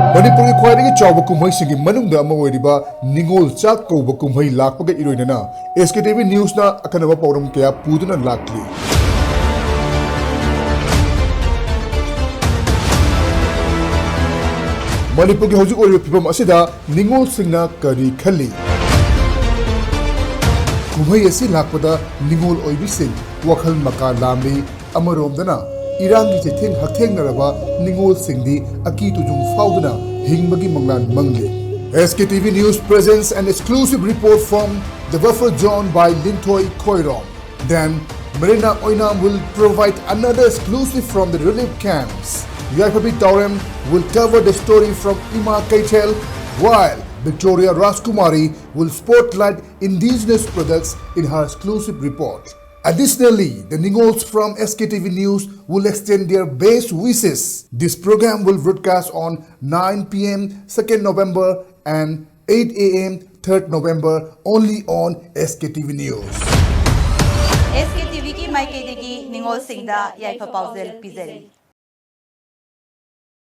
Manipuri khwaidagi chawba kumhai singi manungda ama oiriba Ningol Chak-Kouba kumhai lakpaga iroinana SKTV News na akanaba pawram kaya puduna lakli. Manipur ki hojik oiriba pibam asida Ningol singna kari khali. Kumhai asi lakpada Ningol oibi sing wakhal maka lamli amaromdana Irangi chetheng hatheng naraba Ningol singdi aki tujung faudana hingbagi manglan mangli. SKTV News presents an exclusive report from the buffer zone by Lintoy Koirom. Then Marina Oinam will provide another exclusive from the relief camps. Yapabi Taurem will cover the story from Ima Kaitel, while Victoria Raskumari will spotlight indigenous products in her exclusive report. Additionally, the Ningols from SKTV News will extend their best wishes. This program will broadcast on 9 p.m. 2nd November and 8 a.m. 3rd November only on SKTV News. SKTV ki maike degi Ningol Singda yaifa pausel pizeri.